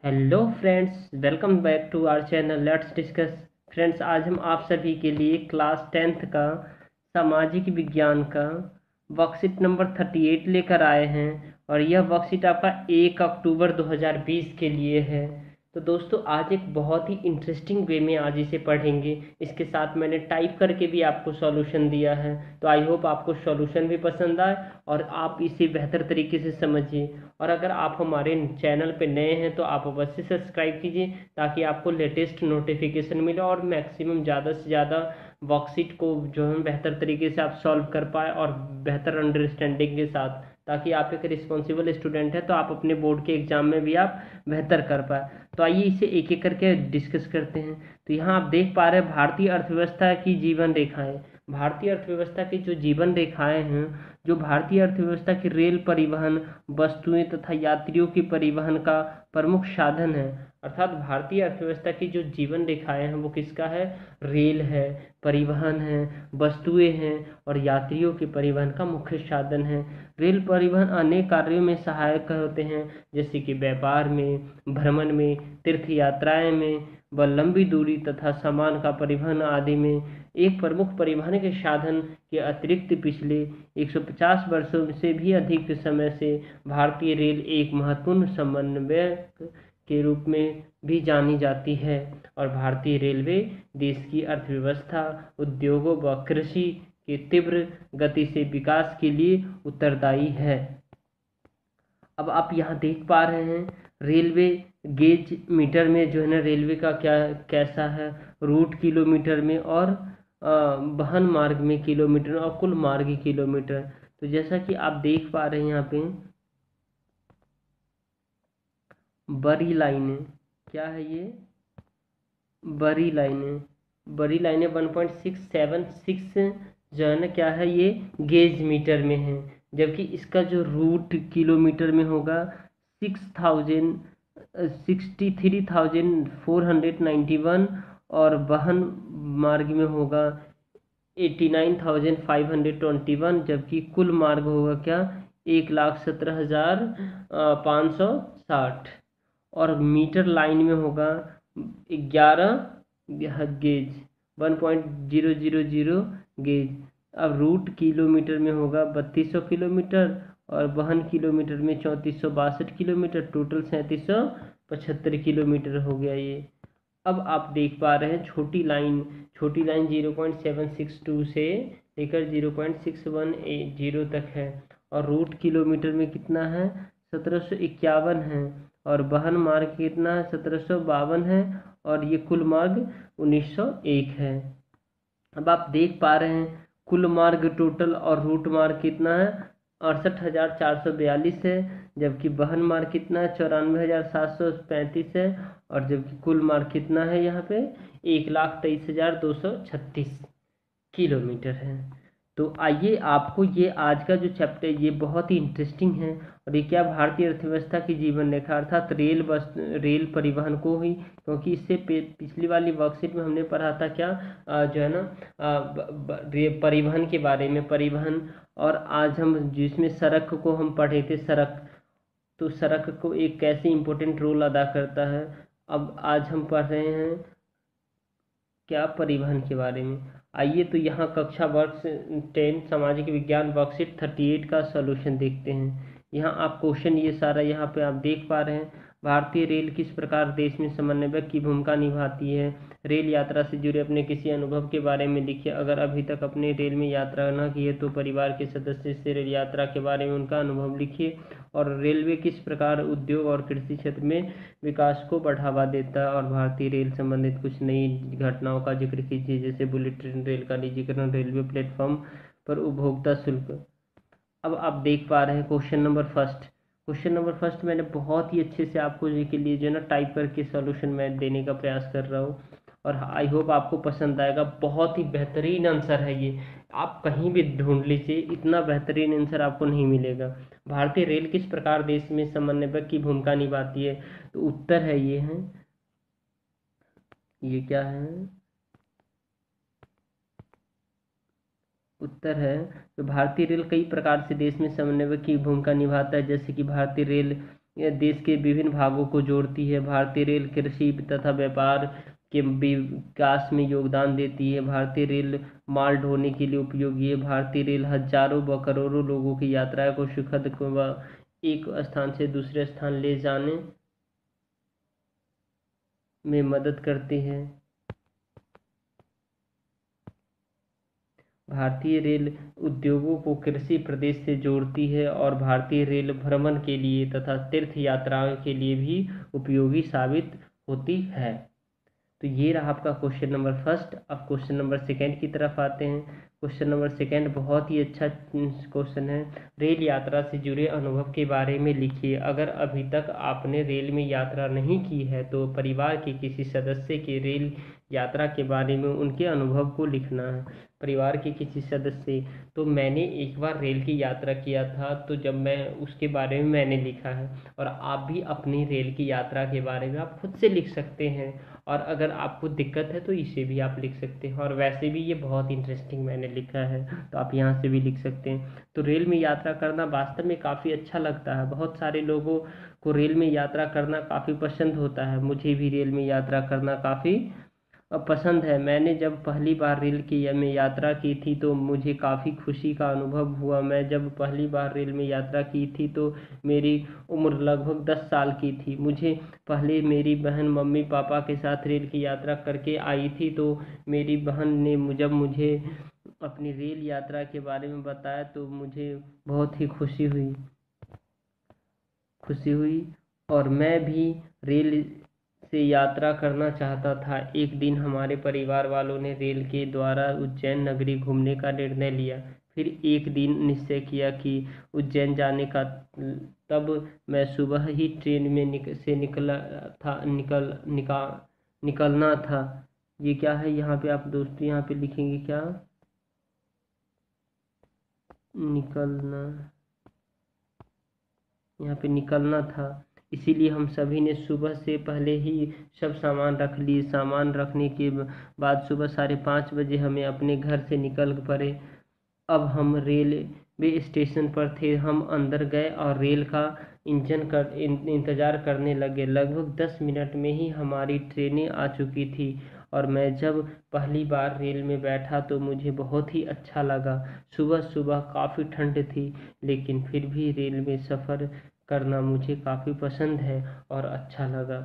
Hello friends, welcome back to our channel let's discuss. Friends, आज हम आप सभी के लिए क्लास 10th का सामाजिक विज्ञान का वर्कशीट नंबर 38 लेकर आए हैं। और यह वर्कशीट आपका 1 अक्टूबर 2020 के लिए है। तो दोस्तों, आज एक बहुत ही इंटरेस्टिंग वे में आज इसे पढ़ेंगे। इसके साथ मैंने टाइप करके भी आपको सॉल्यूशन दिया है। तो आई होप आपको सॉल्यूशन भी पसंद आए और आप इसे बेहतर तरीके से समझिए। और अगर आप हमारे चैनल पे नए हैं तो आप अवश्य सब्सक्राइब कीजिए, ताकि आपको लेटेस्ट नोटिफिकेशन मिले और मैक्सिमम ज़्यादा से ज़्यादा वर्कशीट को जो है बेहतर तरीके से आप सॉल्व कर पाए और बेहतर अंडरस्टैंडिंग के साथ, ताकि आप एक रिस्पॉन्सिबल स्टूडेंट हैं तो आप अपने बोर्ड के एग्जाम में भी आप बेहतर कर पाए। तो आइए इसे एक एक करके डिस्कस करते हैं। तो यहाँ आप देख पा रहे हैं भारतीय अर्थव्यवस्था की जीवन रेखाएं। भारतीय अर्थव्यवस्था की जो जीवन रेखाएं हैं, जो भारतीय अर्थव्यवस्था की रेल परिवहन, वस्तुएं तथा यात्रियों की परिवहन का प्रमुख साधन है। अर्थात भारतीय अर्थव्यवस्था की जो जीवन रेखाएं हैं वो किसका है? रेल है, परिवहन है, वस्तुएं हैं और यात्रियों के परिवहन का मुख्य साधन है। रेल परिवहन अनेक कार्यों में सहायक होते हैं, जैसे कि व्यापार में, भ्रमण में, तीर्थ यात्राएं में, व लंबी दूरी तथा सामान का परिवहन आदि में। एक प्रमुख परिवहन के साधन के अतिरिक्त पिछले 150 वर्षों से भी अधिक समय से भारतीय रेल एक महत्वपूर्ण समन्वयक के रूप में भी जानी जाती है। और भारतीय रेलवे देश की अर्थव्यवस्था, उद्योगों व कृषि के तीव्र गति से विकास के लिए उत्तरदायी है। अब आप यहाँ देख पा रहे हैं रेलवे गेज मीटर में जो है ना, रेलवे का क्या कैसा है, रूट किलोमीटर में और वहन मार्ग में किलोमीटर और कुल मार्ग किलोमीटर। तो जैसा कि आप देख पा रहे हैं यहाँ पे बड़ी लाइनें, क्या है ये? बड़ी लाइनें, बड़ी लाइनें 1.676 जो है ना, क्या है ये? गेज मीटर में है। जबकि इसका जो रूट किलोमीटर में होगा 63,491 और वहन मार्ग में होगा 89,521। जबकि कुल मार्ग होगा क्या? 1,17,560। और मीटर लाइन में होगा 11 गेज, 1.000 गेज। अब रूट किलोमीटर में होगा 3200 किलोमीटर और वहन किलोमीटर में 3462 किलोमीटर, टोटल 3775 किलोमीटर हो गया ये। अब आप देख पा रहे हैं छोटी लाइन, छोटी लाइन 0.762 से लेकर 0.6180 तक है। और रूट किलोमीटर में कितना है? 1751 है। और वहन मार्ग कितना है? 1752 है। और ये कुल मार्ग 1901 है। अब आप देख पा रहे हैं कुल मार्ग टोटल और रूट मार्ग कितना है? 68,442 है। जबकि वहन मार्ग कितना है? 94,735 है। और जबकि कुल मार्ग कितना है यहाँ पे? 1,23,236 किलोमीटर है। तो आइए, आपको ये आज का जो चैप्टर ये बहुत ही इंटरेस्टिंग है। और ये क्या? भारतीय अर्थव्यवस्था की जीवन रेखा, अर्थात रेल परिवहन को ही, क्योंकि इससे पिछली वाली वर्कशीट में हमने पढ़ा था क्या, जो है ना, परिवहन के बारे में, परिवहन। और आज हम जिसमें सड़क को हम पढ़े थे, सड़क। तो सड़क को एक कैसे इम्पोर्टेंट रोल अदा करता है। अब आज हम पढ़ रहे हैं क्या? परिवहन के बारे में। आइए, तो यहाँ कक्षा वर्ग 10 सामाजिक विज्ञान वर्कशीट 38 का सॉल्यूशन देखते हैं। यहाँ आप क्वेश्चन ये सारा यहाँ पे आप देख पा रहे हैं। भारतीय रेल किस प्रकार देश में समन्वयक की भूमिका निभाती है? रेल यात्रा से जुड़े अपने किसी अनुभव के बारे में लिखिए। अगर अभी तक अपने रेल में यात्रा न की है तो परिवार के सदस्य से रेल यात्रा के बारे में उनका अनुभव लिखिए। और रेलवे किस प्रकार उद्योग और कृषि क्षेत्र में विकास को बढ़ावा देता है? और भारतीय रेल संबंधित कुछ नई घटनाओं का जिक्र कीजिए, जैसे बुलेट ट्रेन रेल का निजीकरण, रेलवे प्लेटफॉर्म पर उपभोक्ता शुल्क। अब आप देख पा रहे हैं question number first. Question number first मैंने बहुत ही अच्छे से आपको जी के लिए जो है ना टाइप करके सॉल्यूशन मैं देने का प्रयास कर रहा हूँ। और आई होप आपको पसंद आएगा। बहुत ही बेहतरीन आंसर है ये। आप कहीं भी ढूंढ लीजिए, इतना बेहतरीन आंसर आपको नहीं मिलेगा। भारतीय रेल किस प्रकार देश में समन्वयक की भूमिका निभाती है? तो उत्तर है ये है, ये क्या है? उत्तर है तो भारतीय रेल कई प्रकार से देश में समन्वय की भूमिका निभाता है, जैसे कि भारतीय रेल यह देश के विभिन्न भागों को जोड़ती है। भारतीय रेल कृषि तथा व्यापार के विकास में योगदान देती है। भारतीय रेल माल ढोने के लिए उपयोगी है। भारतीय रेल हजारों व करोड़ों लोगों की यात्रा को सुखद व एक स्थान से दूसरे स्थान ले जाने में मदद करती है। भारतीय रेल उद्योगों को कृषि प्रदेश से जोड़ती है और भारतीय रेल भ्रमण के लिए तथा तीर्थ यात्राओं के लिए भी उपयोगी साबित होती है। तो ये रहा आपका क्वेश्चन नंबर फर्स्ट। अब क्वेश्चन नंबर सेकंड की तरफ आते हैं। क्वेश्चन नंबर सेकंड बहुत ही अच्छा क्वेश्चन है। रेल यात्रा से जुड़े अनुभव के बारे में लिखिए। अगर अभी तक आपने रेल में यात्रा नहीं की है तो परिवार के किसी सदस्य के रेल यात्रा के बारे में उनके अनुभव को लिखना है। परिवार के किसी सदस्य, तो मैंने एक बार रेल की यात्रा किया था, तो जब मैं उसके बारे में मैंने लिखा है। और आप भी अपनी रेल की यात्रा के बारे में आप खुद से लिख सकते हैं। और अगर आपको दिक्कत है तो इसे भी आप लिख सकते हैं। और वैसे भी ये बहुत इंटरेस्टिंग मैंने लिखा है, तो आप यहाँ से भी लिख सकते हैं। तो रेल में यात्रा करना वास्तव में काफ़ी अच्छा लगता है। बहुत सारे लोगों को रेल में यात्रा करना काफ़ी पसंद होता है। मुझे भी रेल में यात्रा करना काफ़ी पसंद है। मैंने जब पहली बार रेल की में यात्रा की थी तो मुझे काफ़ी खुशी का अनुभव हुआ। मैं जब पहली बार रेल में यात्रा की थी तो मेरी उम्र लगभग 10 साल की थी। मुझे पहले मेरी बहन मम्मी पापा के साथ रेल की यात्रा करके आई थी, तो मेरी बहन ने जब मुझे अपनी रेल यात्रा के बारे में बताया तो मुझे बहुत ही खुशी हुई और मैं भी रेल से यात्रा करना चाहता था। एक दिन हमारे परिवार वालों ने रेल के द्वारा उज्जैन नगरी घूमने का निर्णय लिया। फिर एक दिन निश्चय किया कि उज्जैन जाने का। तब मैं सुबह ही ट्रेन में निकलना था। ये क्या है यहाँ पे आप दोस्तों यहाँ पे लिखेंगे क्या? निकलना, यहाँ पे निकलना था। इसीलिए हम सभी ने सुबह से पहले ही सब सामान रख लिए। सामान रखने के बाद सुबह 5:30 बजे हमें अपने घर से निकल पड़े। अब हम रेलवे स्टेशन पर थे। हम अंदर गए और रेल का इंतज़ार करने लगे। लगभग 10 मिनट में ही हमारी ट्रेनें आ चुकी थी और मैं जब पहली बार रेल में बैठा तो मुझे बहुत ही अच्छा लगा। सुबह सुबह काफ़ी ठंड थी, लेकिन फिर भी रेल में सफ़र करना मुझे काफ़ी पसंद है और अच्छा लगा।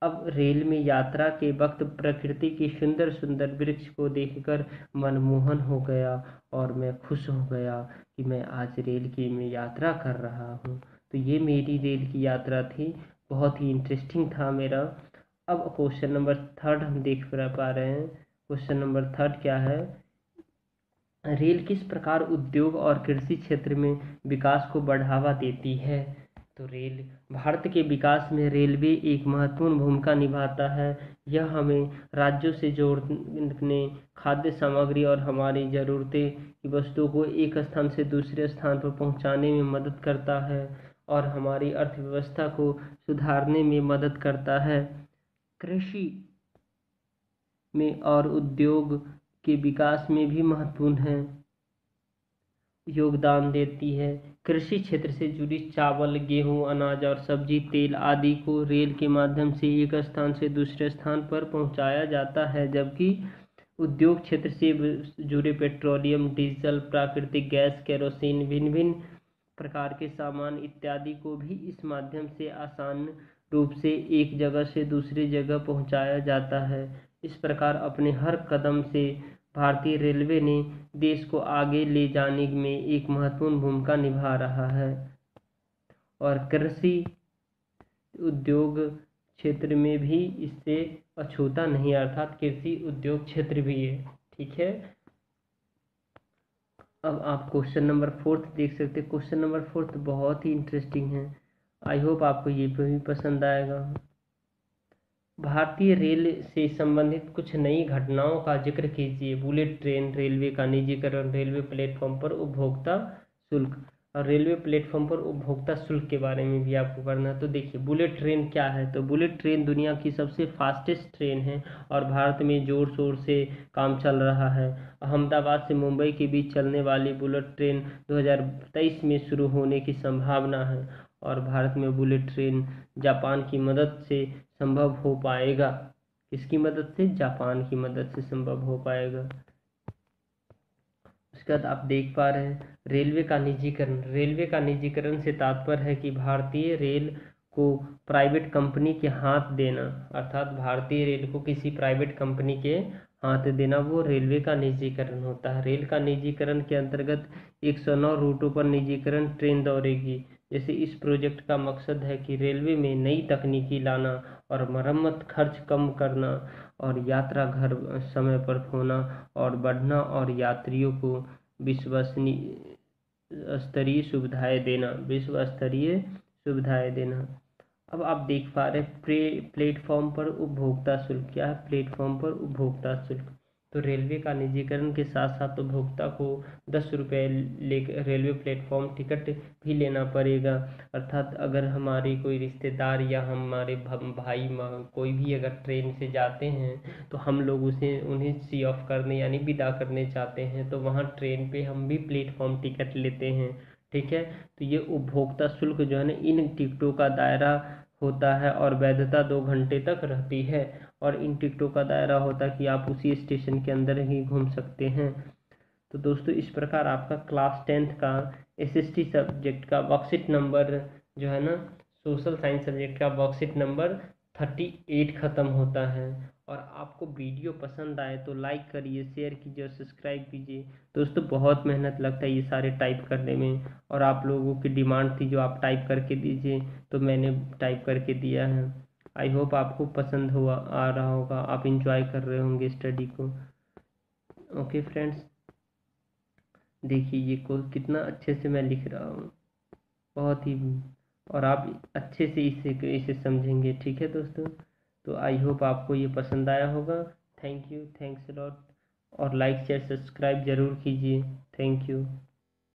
अब रेल में यात्रा के वक्त प्रकृति की सुंदर सुंदर वृक्ष को देखकर मनमोहन हो गया और मैं खुश हो गया कि मैं आज रेल की में यात्रा कर रहा हूँ। तो ये मेरी रेल की यात्रा थी, बहुत ही इंटरेस्टिंग था मेरा। अब क्वेश्चन नंबर थर्ड हम देख पा रहे हैं। क्वेश्चन नंबर थर्ड क्या है? रेल किस प्रकार उद्योग और कृषि क्षेत्र में विकास को बढ़ावा देती है? तो रेल भारत के विकास में रेलवे एक महत्वपूर्ण भूमिका निभाता है। यह हमें राज्यों से जोड़ने, खाद्य सामग्री और हमारी ज़रूरतें की वस्तुओं को एक स्थान से दूसरे स्थान पर पहुंचाने में मदद करता है और हमारी अर्थव्यवस्था को सुधारने में मदद करता है। कृषि में और उद्योग के विकास में भी महत्वपूर्ण योगदान देती है। कृषि क्षेत्र से जुड़ी चावल, गेहूं, अनाज और सब्जी, तेल आदि को रेल के माध्यम से एक स्थान से दूसरे स्थान पर पहुंचाया जाता है, जबकि उद्योग क्षेत्र से जुड़े पेट्रोलियम, डीजल, प्राकृतिक गैस, केरोसिन, भिन्न भिन्न प्रकार के सामान इत्यादि को भी इस माध्यम से आसान रूप से एक जगह से दूसरी जगह पहुंचाया जाता है। इस प्रकार अपने हर कदम से भारतीय रेलवे ने देश को आगे ले जाने में एक महत्वपूर्ण भूमिका निभा रहा है। और कृषि उद्योग क्षेत्र में भी इससे अछूता नहीं, अर्थात कृषि उद्योग क्षेत्र भी है। ठीक है। अब आप क्वेश्चन नंबर फोर्थ देख सकते हैं। क्वेश्चन नंबर फोर्थ बहुत ही इंटरेस्टिंग है। आई होप आपको ये भी पसंद आएगा। भारतीय रेल से संबंधित कुछ नई घटनाओं का जिक्र कीजिए। बुलेट ट्रेन, रेलवे का निजीकरण, रेलवे प्लेटफॉर्म पर उपभोक्ता शुल्क। और रेलवे प्लेटफॉर्म पर उपभोक्ता शुल्क के बारे में भी आपको करना है। तो देखिए बुलेट ट्रेन क्या है, तो बुलेट ट्रेन दुनिया की सबसे फास्टेस्ट ट्रेन है और भारत में ज़ोर शोर से काम चल रहा है। अहमदाबाद से मुंबई के बीच चलने वाली बुलेट ट्रेन 2023 में शुरू होने की संभावना है और भारत में बुलेट ट्रेन जापान की मदद से संभव हो पाएगा। किसकी मदद से? जापान की मदद से संभव हो पाएगा। उसके बाद आप देख पा रहे हैं रेलवे का निजीकरण। रेलवे का निजीकरण से तात्पर्य है कि भारतीय रेल को प्राइवेट कंपनी के हाथ देना, अर्थात भारतीय रेल को किसी प्राइवेट कंपनी के हाथ देना, वो रेलवे का निजीकरण होता है। रेल का निजीकरण के अंतर्गत 109 रूटों पर निजीकरण ट्रेन दौड़ेगी। जैसे इस प्रोजेक्ट का मकसद है कि रेलवे में नई तकनीकी लाना और मरम्मत खर्च कम करना और यात्रा घर समय पर होना और बढ़ना और यात्रियों को विश्वसनीय स्तरीय सुविधाएं देना, विश्व स्तरीय सुविधाएं देना। अब आप देख पा रहे प्लेटफॉर्म पर उपभोक्ता शुल्क क्या है? प्लेटफॉर्म पर उपभोक्ता शुल्क। तो रेलवे का निजीकरण के साथ साथ उपभोक्ता को 10 रुपये ले रेलवे प्लेटफॉर्म टिकट भी लेना पड़ेगा। अर्थात अगर हमारे कोई रिश्तेदार या हमारे भाई कोई भी अगर ट्रेन से जाते हैं तो हम लोग उसे उन्हें सी ऑफ करने यानी विदा करने चाहते हैं तो वहाँ ट्रेन पे हम भी प्लेटफॉर्म टिकट लेते हैं। ठीक है, तो ये उपभोक्ता शुल्क जो है ना इन टिकटों का दायरा होता है और वैधता 2 घंटे तक रहती है और इन टिकटों का दायरा होता है कि आप उसी स्टेशन के अंदर ही घूम सकते हैं। तो दोस्तों इस प्रकार आपका क्लास 10th का एसएसटी सब्जेक्ट का वर्कशीट नंबर जो है ना सोशल साइंस सब्जेक्ट का वर्कशीट नंबर 38 ख़त्म होता है। और आपको वीडियो पसंद आए तो लाइक करिए, शेयर कीजिए और सब्सक्राइब कीजिए। दोस्तों बहुत मेहनत लगता है ये सारे टाइप करने में और आप लोगों की डिमांड थी जो आप टाइप करके दीजिए तो मैंने टाइप करके दिया है। आई होप आपको पसंद हुआ आ रहा होगा, आप इंजॉय कर रहे होंगे स्टडी को। ओके फ्रेंड्स, देखिए ये कितना अच्छे से मैं लिख रहा हूँ, बहुत ही, और आप अच्छे से इसे इसे समझेंगे। ठीक है दोस्तों, तो आई होप आपको ये पसंद आया होगा। Thank you, thanks a lot, और लाइक शेयर सब्सक्राइब ज़रूर कीजिए। Thank you.